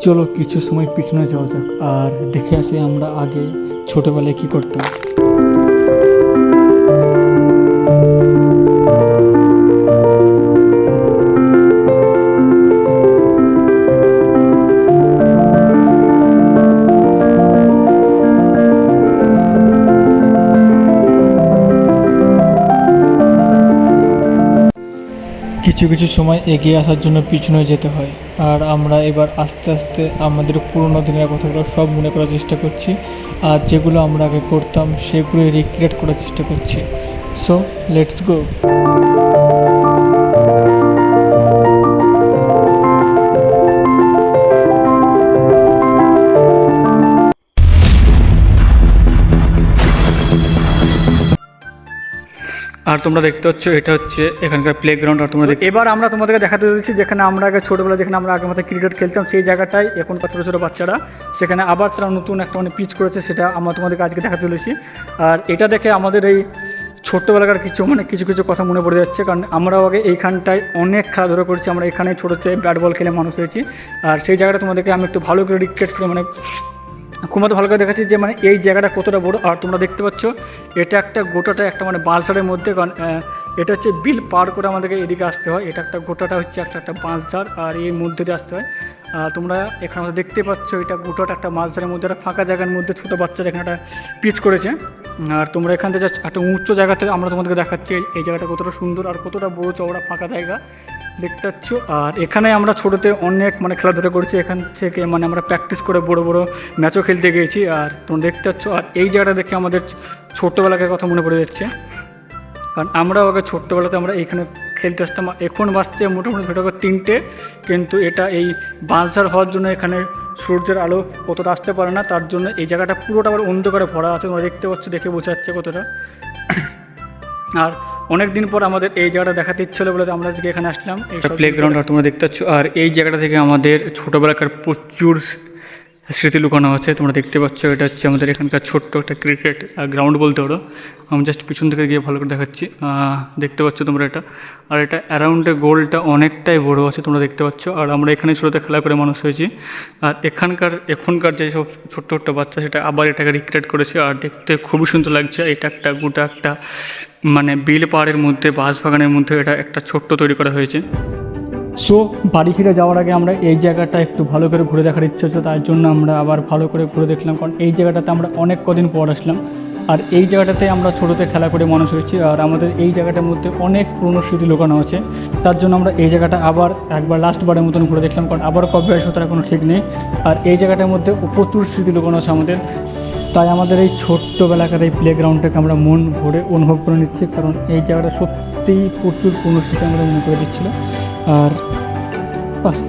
চলো কিছু সময় পিছনে যাওয়া যাক আর দেখে আসি আমরা আগে ছোটোবেলায় কী করতাম। কিছু কিছু সময় এগিয়ে আসার জন্য পিছনে যেতে হয়, আর আমরা এবার আস্তে আস্তে আমাদের পুরোনো দিনের কথাগুলো সব মনে করার চেষ্টা করছি, আর যেগুলো আমরা আগে করতাম সেগুলো রিক্রিয়েট করার চেষ্টা করছি। So let's go. আর তোমরা দেখতে পাচ্ছ এটা হচ্ছে এখানকার প্লেগ্রাউন্ড। আর তোমরা এবার আমরা তোমাদেরকে দেখাতে চলেছি যেখানে আমরা আগে ছোটোবেলা যেখানে আমরা আগের মতো ক্রিকেট খেলতাম সেই জায়গাটায় এখনকার ছোটো ছোটো বাচ্চারা সেখানে আবার তারা নতুন একটা পিচ করেছে, সেটা আমরা তোমাদেরকে আজকে দেখাতে চলেছি। আর এটা দেখে আমাদের এই ছোট্টবেলাকার কিছু কিছু কথা মনে পড়ে যাচ্ছে, কারণ আমরাও আগে এইখানটায় অনেক খেলাধুলা করেছি। আমরা এখানে ছোটোতে ব্যাট বল খেলে মানুষ হয়েছি। আর সেই জায়গাটা তোমাদেরকে আমি একটু ভালো করে রিক্রিয়েট করে খুব ভালো করে দেখাচ্ছি যে এই জায়গাটা কতটা বড়। আর তোমরা দেখতে পাচ্ছ এটা একটা গোটাটা একটা বাঁশঝাড়ের মধ্যে, কারণ এটা হচ্ছে বিল পার করে আমাদেরকে এদিকে আসতে হয়। এটা একটা গোটাটা হচ্ছে একটা বাঁশঝাড়, আর এর মধ্যে দিয়ে আসতে হয়। আর তোমরা এখানে আমাদের দেখতে পাচ্ছ এটা গোটাটা একটা বাঁশঝাড়ের মধ্যে একটা ফাঁকা জায়গার মধ্যে ছোটো বাচ্চারা এখানে একটা পিচ করেছে। আর তোমরা এখান থেকে জাস্ট একটা উচ্চ জায়গাতে আমরা তোমাদেরকে দেখাচ্ছি এই জায়গাটা কতটা সুন্দর আর কতটা বড় চওড়া ফাঁকা জায়গা দেখতে পাচ্ছ। আর এখানে আমরা ছোটোতে অনেক খেলাধুলা করেছি, এখান থেকে আমরা প্র্যাকটিস করে বড় বড় ম্যাচও খেলতে গিয়েছি। আর তোমরা দেখতে পাচ্ছ, আর এই জায়গাটা দেখে আমাদের ছোট্টবেলাকার কথা মনে পড়ে যাচ্ছে, কারণ আমরাও আগে ছোট্টবেলাতে আমরা এইখানে খেলতে আসতাম। এখন বাজছে মোটামুটি ছোটো 3টে, কিন্তু এটা এই বাঁশঝাড় হওয়ার জন্য এখানে সূর্যের আলো কতটা আসতে পারে না, তার জন্য এই জায়গাটা পুরোটা আবার অন্ধকারে ভরা আছে। তোমরা দেখতে পাচ্ছ, দেখে বোঝা যাচ্ছে কতটা। আর অনেক দিন পর আমাদের এই জায়গাটা দেখাতে ইচ্ছে হলো বলে আমরা আজকে এখানে আসলাম, এই প্লেগ্রাউন্ড। আর তোমরা দেখতে পাচ্ছ, আর এই জায়গাটা থেকে আমাদের ছোটোবেলাকার প্রচুর স্মৃতি লুকানো আছে। তোমরা দেখতে পাচ্ছ এটা হচ্ছে আমাদের এখানকার ছোট্ট একটা ক্রিকেট গ্রাউন্ড বলতে পারো। আমি জাস্ট পিছন থেকে গিয়ে ভালো করে দেখাচ্ছি, দেখতে পাচ্ছ তোমরা এটা। আর এটা অ্যারাউন্ডে গোলটা অনেকটাই বড়ো আছে, তোমরা দেখতে পাচ্ছ। আর আমরা এখানে ছোটোতে খেলা করে মানুষ হয়েছি। আর এখনকার যেসব ছোট্ট ছোট্ট বাচ্চা সেটা আবার এটাকে রিক্রিয়েট করেছে, আর দেখতে খুবই সুন্দর লাগছে। এটা একটা গোটা একটা বিল পাহাড়ের মধ্যে বাঁশবাগানের মধ্যে এটা একটা ছোট্ট তৈরি করা হয়েছে। সো বাড়ি ফিরে যাওয়ার আগে আমরা এই জায়গাটা একটু ভালো করে ঘুরে দেখার ইচ্ছে হচ্ছে, তার জন্য আমরা আবার ভালো করে ঘুরে দেখলাম, কারণ এই জায়গাটাতে আমরা অনেক কদিন পর আসলাম। আর এই জায়গাটাতে আমরা ছোটোতে খেলা করে মানুষ হয়েছি, আর আমাদের এই জায়গাটার মধ্যে অনেক পুরনো স্মৃতি লুকানো আছে। তার জন্য আমরা এই জায়গাটা আবার একবার লাস্টবারের মতন ঘুরে দেখলাম, কারণ আবার কবে আসবো তার কোনো ঠিক নেই। আর এই জায়গাটার মধ্যে প্রচুর স্মৃতি লুকানো আছে আমাদের, তাই আমাদের এই ছোট্টবেলাকার এই প্লেগ্রাউন্ডটাকে আমরা মন ভরে অনুভব করে নিচ্ছি, কারণ এই জায়গাটা সত্যিই প্রচুর পুরনো স্মৃতি আমাদের মনে করে দিচ্ছিলো। আর বাস